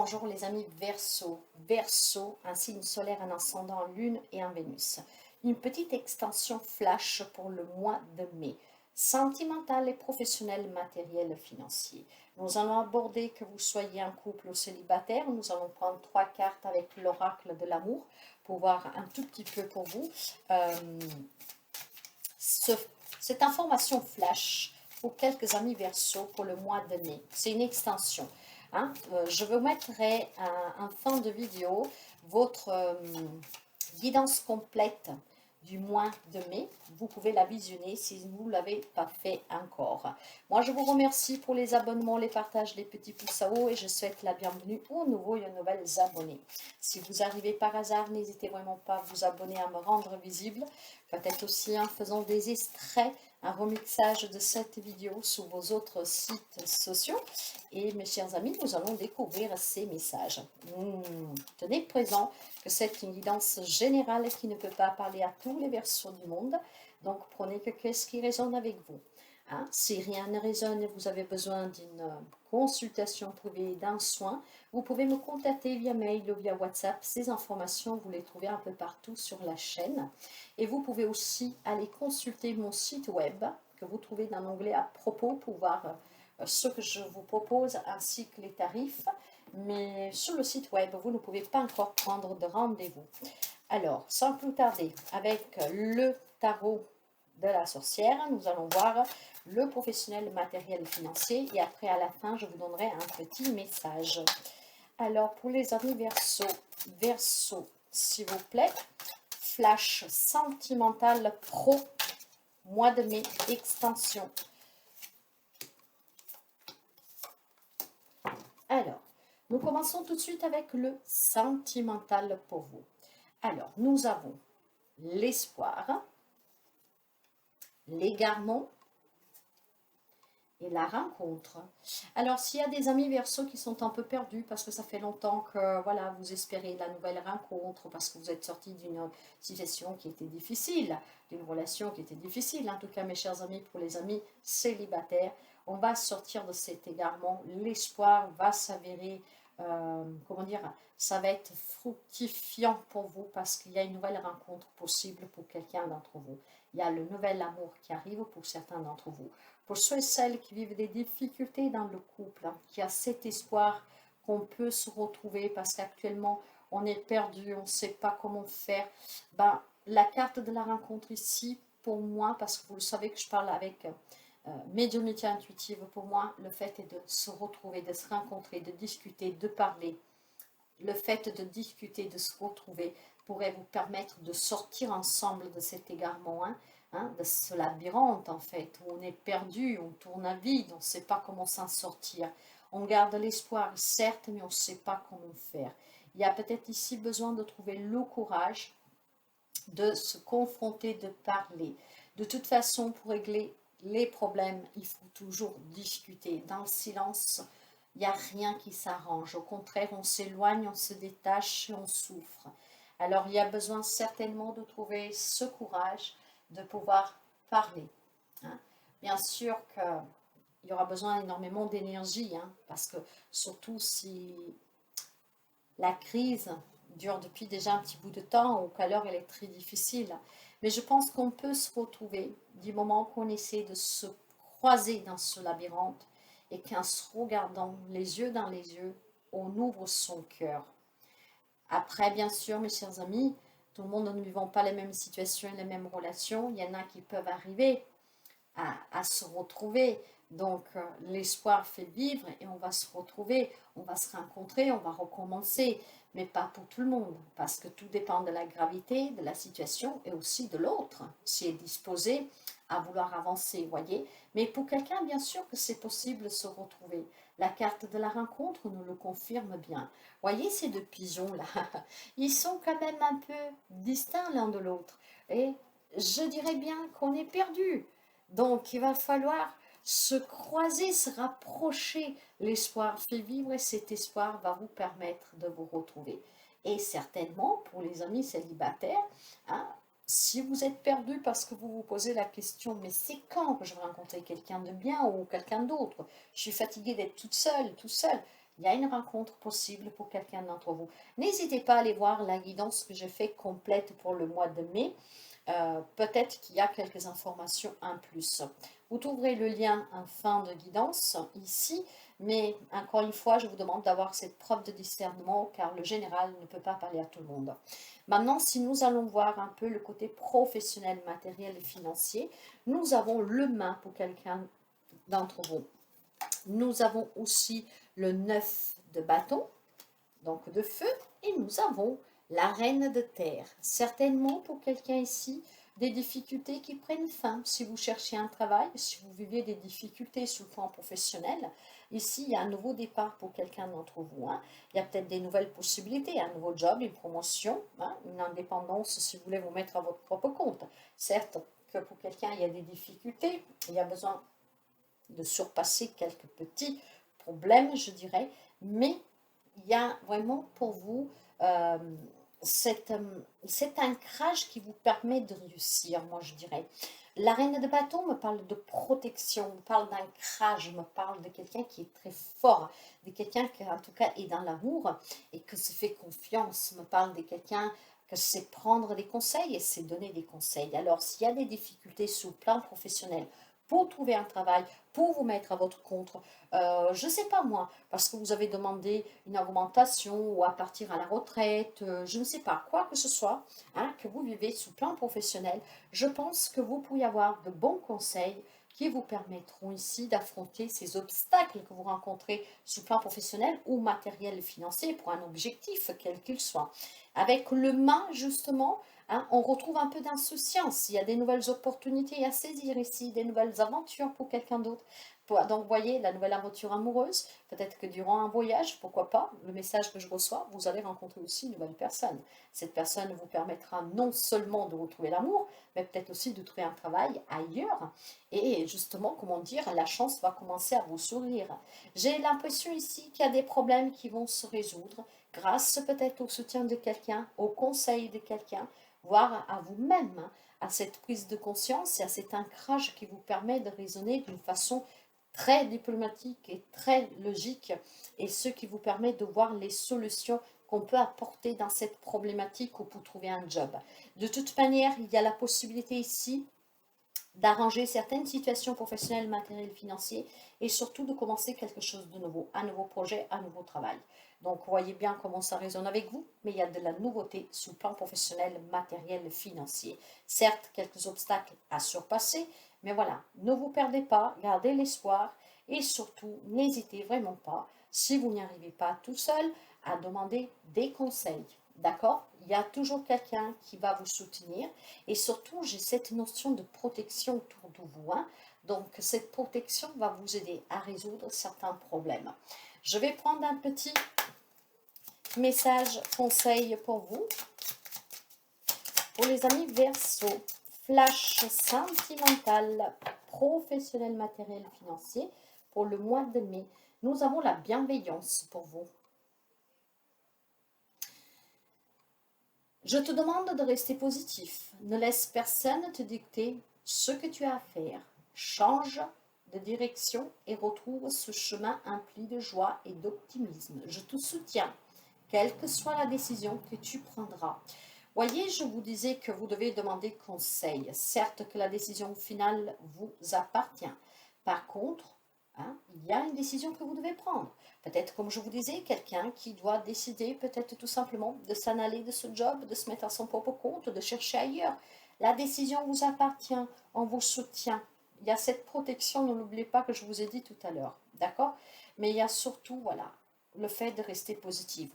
bonjour les amis Verseau. Verseau, un signe solaire, un ascendant, Lune et un Vénus. Une petite extension flash pour le mois de mai. Sentimental et professionnel, matériel et financier. Nous allons aborder que vous soyez un couple ou célibataire. Nous allons prendre 3 cartes avec l'oracle de l'amour pour voir un tout petit peu pour vous cette information flash pour quelques amis Verseau pour le mois de mai. C'est une extension. Je vous mettrai en fin de vidéo votre guidance complète du mois de mai. Vous pouvez la visionner si vous ne l'avez pas fait encore. Moi, je vous remercie pour les abonnements, les partages, les petits pouces à haut et je souhaite la bienvenue aux nouveaux et aux nouvelles abonnés. Si vous arrivez par hasard, n'hésitez vraiment pas à vous abonner, à me rendre visible. Peut-être aussi en faisant des extraits, un remixage de cette vidéo sur vos autres sites sociaux. Et mes chers amis, nous allons découvrir ces messages. Tenez présent que c'est une guidance générale qui ne peut pas parler à tous les Verseaux du monde. Donc prenez que ce qui résonne avec vous. Si rien ne résonne et vous avez besoin d'une consultation privée, d'un soin, vous pouvez me contacter via mail ou via WhatsApp. Ces informations, vous les trouvez un peu partout sur la chaîne. Et vous pouvez aussi aller consulter mon site web que vous trouvez dans l'onglet à propos pour voir ce que je vous propose ainsi que les tarifs. Mais sur le site web, vous ne pouvez pas encore prendre de rendez-vous. Alors, sans plus tarder, avec le tarot de la sorcière, nous allons voir le professionnel, matériel et financier. Et après, à la fin, je vous donnerai un petit message. Alors, pour les amis Verseau, s'il vous plaît, flash sentimental pro, mois de mai, extension. Alors, nous commençons tout de suite avec le sentimental pour vous. Alors, nous avons l'espoir, l'égarement et la rencontre. Alors, s'il y a des amis Verseau qui sont un peu perdus parce que ça fait longtemps que voilà, vous espérez la nouvelle rencontre, parce que vous êtes sorti d'une situation qui était difficile, d'une relation qui était difficile, en tout cas mes chers amis, pour les amis célibataires, on va sortir de cet égarement, l'espoir va s'avérer, comment dire, ça va être fructifiant pour vous parce qu'il y a une nouvelle rencontre possible pour quelqu'un d'entre vous. Il y a le nouvel amour qui arrive pour certains d'entre vous. Pour ceux et celles qui vivent des difficultés dans le couple, qui a cet espoir qu'on peut se retrouver parce qu'actuellement on est perdu, on ne sait pas comment faire, la carte de la rencontre ici, pour moi, parce que vous le savez que je parle avec médiumnité intuitive, pour moi, le fait est de se retrouver, de se rencontrer, de discuter, de parler. Le fait de discuter, de se retrouver, pourrait vous permettre de sortir ensemble de cet égarement, de ce labyrinthe en fait, où on est perdu, on tourne à vide, on ne sait pas comment s'en sortir. On garde l'espoir, certes, mais on ne sait pas comment faire. Il y a peut-être ici besoin de trouver le courage de se confronter, de parler. De toute façon, pour régler les problèmes, il faut toujours discuter. Dans le silence, il n'y a rien qui s'arrange. Au contraire, on s'éloigne, on se détache, on souffre. Alors, il y a besoin certainement de trouver ce courage de pouvoir parler. Bien sûr qu'il y aura besoin énormément d'énergie, parce que surtout si la crise dure depuis déjà un petit bout de temps ou qu'alors elle est très difficile. Mais je pense qu'on peut se retrouver du moment qu'on essaie de se croiser dans ce labyrinthe et qu'en se regardant les yeux dans les yeux, on ouvre son cœur. Après, bien sûr, mes chers amis, tout le monde ne vivons pas les mêmes situations et les mêmes relations. Il y en a qui peuvent arriver à se retrouver. Donc, l'espoir fait vivre et on va se retrouver, on va se rencontrer, on va recommencer. Mais pas pour tout le monde, parce que tout dépend de la gravité, de la situation et aussi de l'autre, s'il est disposé à vouloir avancer, voyez. Mais pour quelqu'un, bien sûr que c'est possible de se retrouver. La carte de la rencontre nous le confirme bien. Voyez ces deux pigeons-là, ils sont quand même un peu distincts l'un de l'autre. Et je dirais bien qu'on est perdu. Donc, il va falloir se croiser, se rapprocher. L'espoir fait vivre et cet espoir va vous permettre de vous retrouver. Et certainement, pour les amis célibataires, si vous êtes perdu parce que vous vous posez la question, mais c'est quand que je vais rencontrer quelqu'un de bien ou quelqu'un d'autre? Je suis fatiguée d'être toute seule, tout seul. Il y a une rencontre possible pour quelqu'un d'entre vous. N'hésitez pas à aller voir la guidance que j'ai fait complète pour le mois de mai. Peut-être qu'il y a quelques informations en plus. Vous trouverez le lien en fin de guidance ici, mais encore une fois, je vous demande d'avoir cette preuve de discernement car le général ne peut pas parler à tout le monde. Maintenant, si nous allons voir un peu le côté professionnel, matériel et financier, nous avons le main pour quelqu'un d'entre vous. Nous avons aussi le 9 de bâton, donc de feu, et nous avons la reine de terre. Certainement pour quelqu'un ici, des difficultés qui prennent fin. Si vous cherchez un travail, si vous vivez des difficultés sur le plan professionnel, ici il y a un nouveau départ pour quelqu'un d'entre vous. Hein. Il y a peut-être des nouvelles possibilités, un nouveau job, une promotion, hein, une indépendance si vous voulez vous mettre à votre propre compte. Certes que pour quelqu'un il y a des difficultés, il y a besoin de surpasser quelques petits problèmes, je dirais, mais il y a vraiment pour vous euh, cet ancrage qui vous permet de réussir, moi je dirais. La reine de bâton me parle de protection, me parle d'ancrage, me parle de quelqu'un qui est très fort, de quelqu'un qui en tout cas est dans l'amour et que se fait confiance, me parle de quelqu'un que c'est prendre des conseils et c'est donner des conseils. Alors s'il y a des difficultés sur le plan professionnel, pour trouver un travail, pour vous mettre à votre compte, je ne sais pas moi, parce que vous avez demandé une augmentation ou à partir à la retraite, je ne sais pas, quoi que ce soit, hein, que vous vivez sous plan professionnel, je pense que vous pouvez avoir de bons conseils qui vous permettront ici d'affronter ces obstacles que vous rencontrez sous plan professionnel ou matériel et financier pour un objectif quel qu'il soit. Avec le main, justement, hein, on retrouve un peu d'insouciance. Il y a des nouvelles opportunités à saisir ici, des nouvelles aventures pour quelqu'un d'autre. Donc, vous voyez, la nouvelle aventure amoureuse, peut-être que durant un voyage, pourquoi pas, le message que je reçois, vous allez rencontrer aussi une nouvelle personne. Cette personne vous permettra non seulement de retrouver l'amour, mais peut-être aussi de trouver un travail ailleurs. Et justement, comment dire, la chance va commencer à vous sourire. J'ai l'impression ici qu'il y a des problèmes qui vont se résoudre grâce peut-être au soutien de quelqu'un, au conseil de quelqu'un, voire à vous-même, hein, à cette prise de conscience et à cet ancrage qui vous permet de raisonner d'une façon très diplomatique et très logique, et ce qui vous permet de voir les solutions qu'on peut apporter dans cette problématique ou pour trouver un job. De toute manière, il y a la possibilité ici d'arranger certaines situations professionnelles, matérielles, financières et surtout de commencer quelque chose de nouveau, un nouveau projet, un nouveau travail. Donc, vous voyez bien comment ça résonne avec vous, mais il y a de la nouveauté sur le plan professionnel, matériel, financier. Certes, quelques obstacles à surpasser, mais voilà, ne vous perdez pas, gardez l'espoir et surtout, n'hésitez vraiment pas, si vous n'y arrivez pas tout seul, à demander des conseils. D'accord? Il y a toujours quelqu'un qui va vous soutenir et surtout, j'ai cette notion de protection autour de vous. Hein. Donc, cette protection va vous aider à résoudre certains problèmes. Je vais prendre un petit message conseil pour vous. Pour les amis Verseau, flash sentimental, professionnel, matériel, financier. Pour le mois de mai, nous avons la bienveillance pour vous. Je te demande de rester positif. Ne laisse personne te dicter ce que tu as à faire. Change de direction et retrouve ce chemin empli de joie et d'optimisme. Je te soutiens, quelle que soit la décision que tu prendras. Voyez, je vous disais que vous devez demander conseil. Certes que la décision finale vous appartient. Par contre, hein, il y a une décision que vous devez prendre. Peut-être, comme je vous disais, quelqu'un qui doit décider peut-être tout simplement de s'en aller de ce job, de se mettre à son propre compte, de chercher ailleurs. La décision vous appartient, on vous soutient. Il y a cette protection, ne l'oubliez pas que je vous ai dit tout à l'heure, d'accord? Mais il y a surtout, voilà, le fait de rester positif.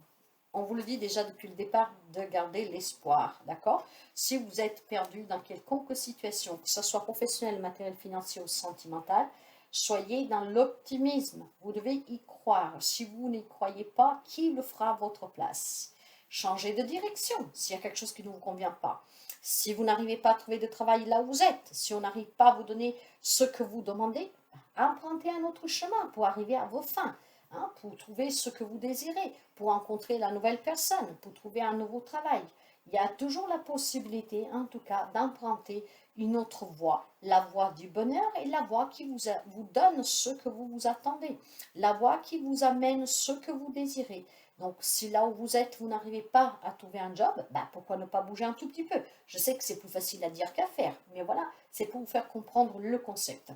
On vous le dit déjà depuis le départ, de garder l'espoir, d'accord? Si vous êtes perdu dans quelconque situation, que ce soit professionnel, matériel, financier ou sentimental, soyez dans l'optimisme. Vous devez y croire. Si vous n'y croyez pas, qui le fera à votre place? Changez de direction s'il y a quelque chose qui ne vous convient pas. Si vous n'arrivez pas à trouver de travail là où vous êtes, si on n'arrive pas à vous donner ce que vous demandez, empruntez un autre chemin pour arriver à vos fins. Hein, pour trouver ce que vous désirez, pour rencontrer la nouvelle personne, pour trouver un nouveau travail. Il y a toujours la possibilité, en tout cas, d'emprunter une autre voie, la voie du bonheur et la voie qui vous donne ce que vous vous attendez, la voie qui vous amène ce que vous désirez. Donc, si là où vous êtes, vous n'arrivez pas à trouver un job, ben, pourquoi ne pas bouger un tout petit peu? Je sais que c'est plus facile à dire qu'à faire, mais voilà, c'est pour vous faire comprendre le concept.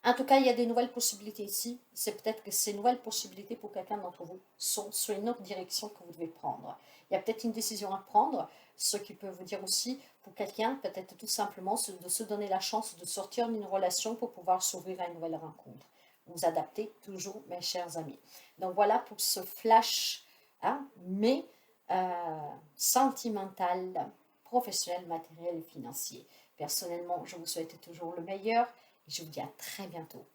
En tout cas, il y a des nouvelles possibilités ici. C'est peut-être que ces nouvelles possibilités pour quelqu'un d'entre vous sont sur une autre direction que vous devez prendre. Il y a peut-être une décision à prendre, ce qui peut vous dire aussi pour quelqu'un, peut-être tout simplement de se donner la chance de sortir d'une relation pour pouvoir s'ouvrir à une nouvelle rencontre. Vous adaptez toujours, mes chers amis. Donc voilà pour ce flash, hein, mais sentimental, professionnel, matériel et financier. Personnellement, je vous souhaite toujours le meilleur. Je vous dis à très bientôt.